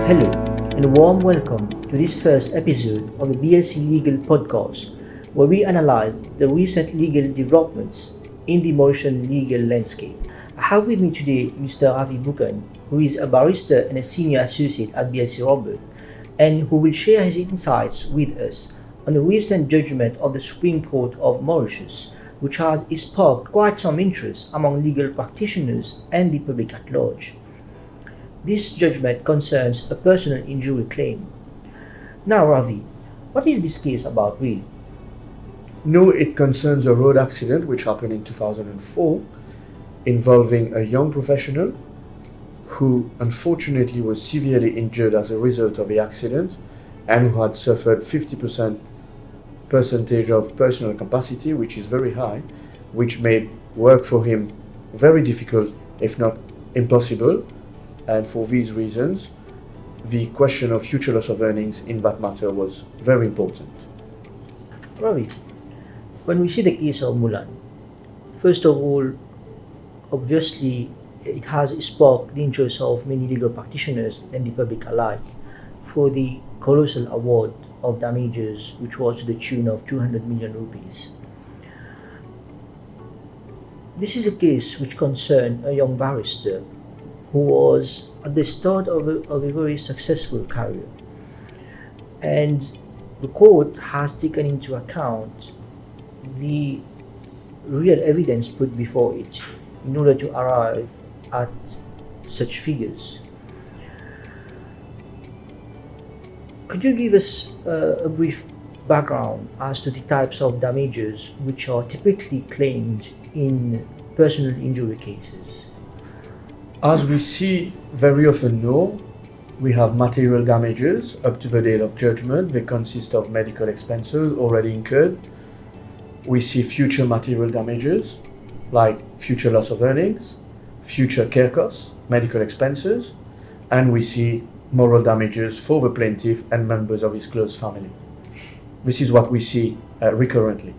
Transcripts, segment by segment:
Hello, and a warm welcome to this first episode of the BLC Legal Podcast, where we analyze the recent legal developments in the Mauritian legal landscape. I have with me today Mr. Ravi Bhookhun, who is a barrister and a senior associate at BLC Ravi, and who will share his insights with us on the recent judgment of the Supreme Court of Mauritius, which has sparked quite some interest among legal practitioners and the public at large. This judgment concerns a personal injury claim. Now, Ravi, what is this case about really? No, it concerns a road accident which happened in 2004 involving a young professional who unfortunately was severely injured as a result of the accident and who had suffered 50% percentage of personal capacity, which is very high, which made work for him very difficult, if not impossible. And for these reasons, the question of future loss of earnings in that matter was very important. Ravi, when we see the case of Mulan, first of all, obviously it has sparked the interest of many legal practitioners and the public alike for the colossal award of damages, which was to the tune of 200 million rupees. This is a case which concerned a young barrister who was at the start of a very successful career. And the court has taken into account the real evidence put before it in order to arrive at such figures. Could you give us a brief background as to the types of damages which are typically claimed in personal injury cases? As we see very often now, we have material damages up to the date of judgment. They consist of medical expenses already incurred. We see future material damages like future loss of earnings, future care costs, medical expenses, and we see moral damages for the plaintiff and members of his close family. This is what we see recurrently.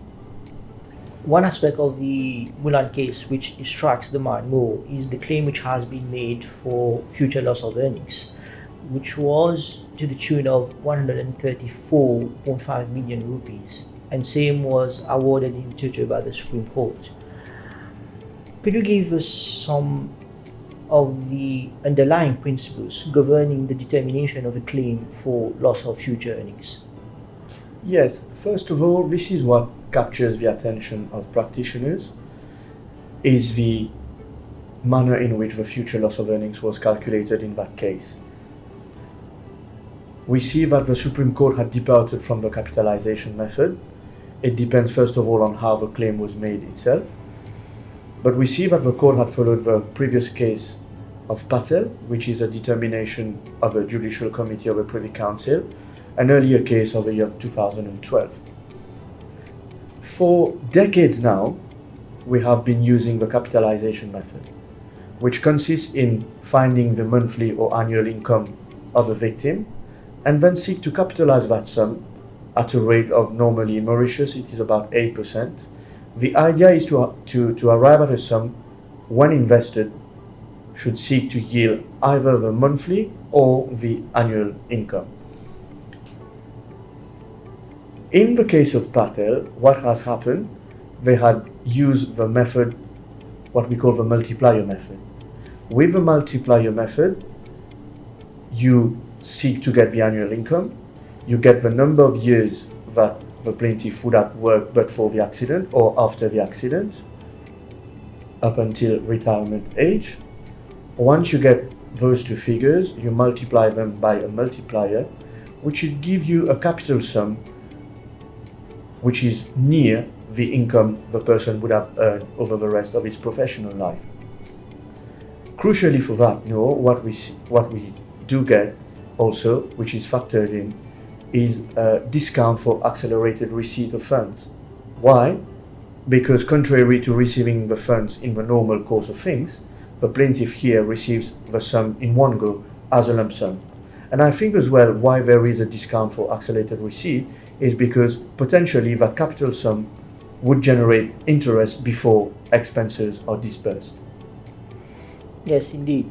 One aspect of the Mulan case which strikes the mind more is the claim which has been made for future loss of earnings, which was to the tune of 134.5 million rupees, and same was awarded in total by the Supreme Court. Could you give us some of the underlying principles governing the determination of a claim for loss of future earnings? Yes, first of all, this is what captures the attention of practitioners, is the manner in which the future loss of earnings was calculated in that case. We see that the Supreme Court had departed from the capitalization method. It depends first of all on how the claim was made itself. But we see that the court had followed the previous case of Patel, which is a determination of a judicial committee of a Privy Council, an earlier case of the year 2012. For decades now, we have been using the capitalization method, which consists in finding the monthly or annual income of a victim and then seek to capitalize that sum at a rate of, normally in Mauritius, it is about 8%. The idea is to arrive at a sum when invested should seek to yield either the monthly or the annual income. In the case of Patel, what has happened, they had used the method, what we call the multiplier method. With the multiplier method, you seek to get the annual income, you get the number of years that the plaintiff would have worked but for the accident or after the accident, up until retirement age. Once you get those two figures, you multiply them by a multiplier, which will give you a capital sum which is near the income the person would have earned over the rest of his professional life. Crucially for that, what we do get also, which is factored in, is a discount for accelerated receipt of funds. Why? Because contrary to receiving the funds in the normal course of things, the plaintiff here receives the sum in one go as a lump sum. And I think as well why there is a discount for accelerated receipt is because potentially that capital sum would generate interest before expenses are dispersed. Yes, indeed.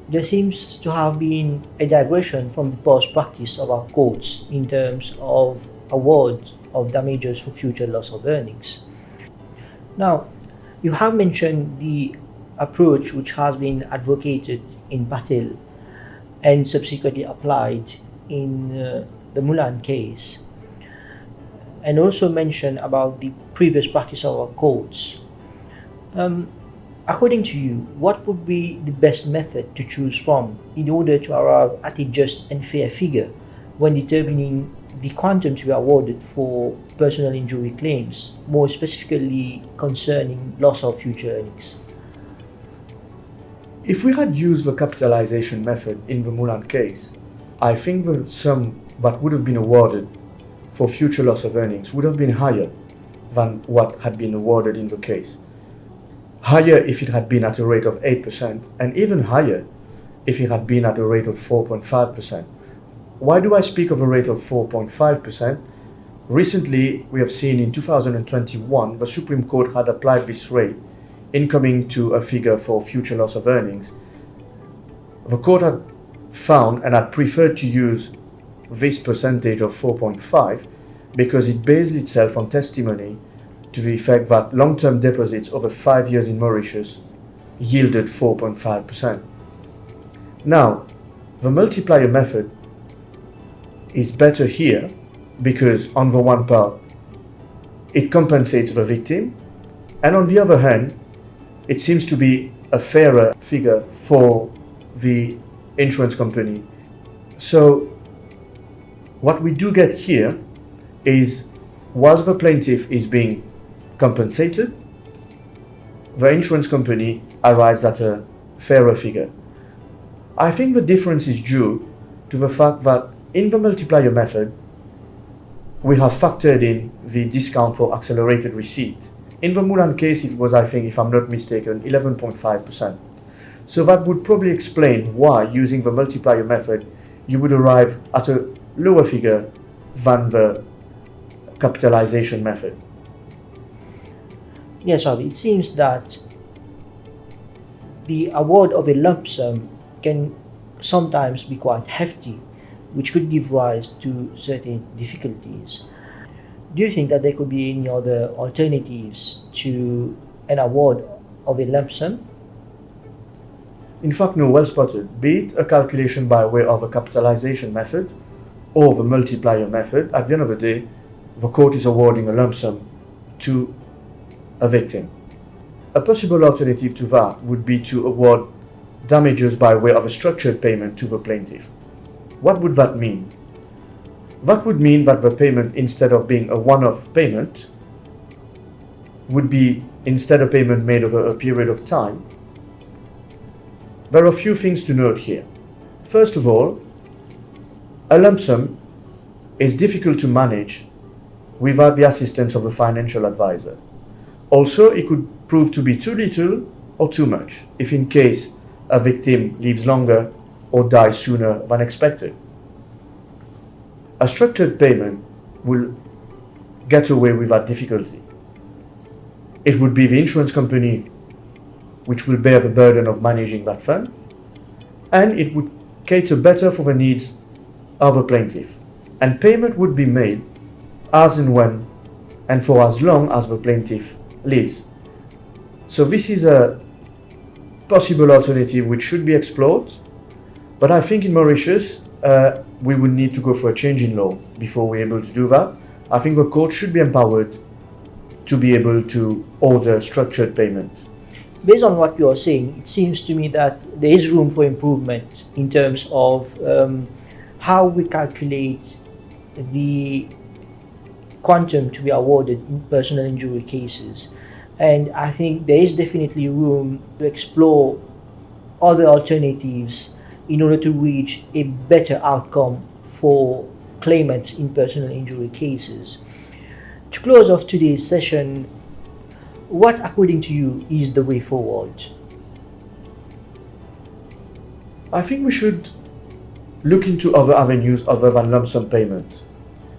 there seems to have been a digression from the past practice of our courts in terms of award of damages for future loss of earnings. Now, you have mentioned the approach which has been advocated in Patel and subsequently applied in the Mulan case, and also mentioned about the previous practice of our courts. Um, According to you, what would be the best method to choose from in order to arrive at a just and fair figure when determining the quantum to be awarded for personal injury claims, more specifically concerning loss of future earnings? If we had used the capitalization method in the Mulan case, I think the sum that would have been awarded for future loss of earnings would have been higher than what had been awarded in the case. Higher if it had been at a rate of 8%, and even higher if it had been at a rate of 4.5%. Why do I speak of a rate of 4.5%? Recently, we have seen in 2021, the Supreme Court had applied this rate in coming to a figure for future loss of earnings. The court had found and had preferred to use this percentage of 4.5 because it based itself on testimony to the effect that long-term deposits over 5 years in Mauritius yielded 4.5%. Now, the multiplier method is better here because on the one part, it compensates the victim, and on the other hand, it seems to be a fairer figure for the insurance company. So what we do get here is, whilst the plaintiff is being compensated, the insurance company arrives at a fairer figure. I think the difference is due to the fact that in the multiplier method, we have factored in the discount for accelerated receipt. In the Mulan case, it was, I think, if I'm not mistaken, 11.5%. So that would probably explain why, using the multiplier method, you would arrive at a lower figure than the capitalization method. Yes, Ravi, it seems that the award of a lump sum can sometimes be quite hefty, which could give rise to certain difficulties. Do you think that there could be any other alternatives to an award of a lump sum? In fact, no, well spotted. Be it a calculation by way of a capitalization method or the multiplier method, at the end of the day, the court is awarding a lump sum to a victim. A possible alternative to that would be to award damages by way of a structured payment to the plaintiff. What would that mean? That would mean that the payment, instead of being a one-off payment, would be instead a payment made over a period of time. There are a few things to note here. First of all, a lump sum is difficult to manage without the assistance of a financial advisor. Also, it could prove to be too little or too much, if in case a victim lives longer or dies sooner than expected. A structured payment will get away with that difficulty. It would be the insurance company which will bear the burden of managing that fund, and it would cater better for the needs of a plaintiff, and payment would be made as and when and for as long as the plaintiff lives. So this is a possible alternative which should be explored, but I think in Mauritius we would need to go for a change in law before we're able to do that. I think the court should be empowered to be able to order structured payment. Based on what you are saying, it seems to me that there is room for improvement in terms of how we calculate the quantum to be awarded in personal injury cases. And I think there is definitely room to explore other alternatives in order to reach a better outcome for claimants in personal injury cases. To close off today's session, what, according to you, is the way forward? I think we should look into other avenues other than lump sum payment.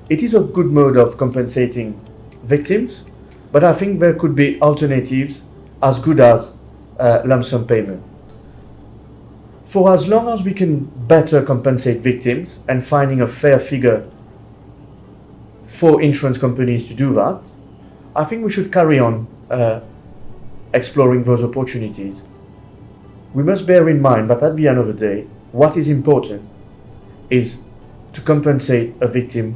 It is a good mode of compensating victims, but I think there could be alternatives as good as lump sum payment. For as long as we can better compensate victims and finding a fair figure for insurance companies to do that, I think we should carry on exploring those opportunities. We must bear in mind that at the end of the day, what is important is to compensate a victim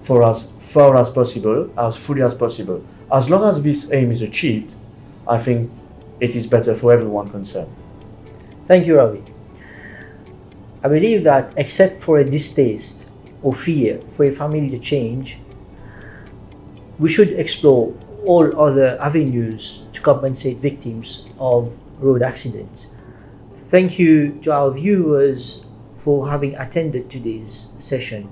for as far as possible, as fully as possible. As long as this aim is achieved, I think it is better for everyone concerned. Thank you, Ravi. I believe that except for a distaste or fear for a familiar change, we should explore all other avenues to compensate victims of road accidents. Thank you to our viewers for having attended today's session.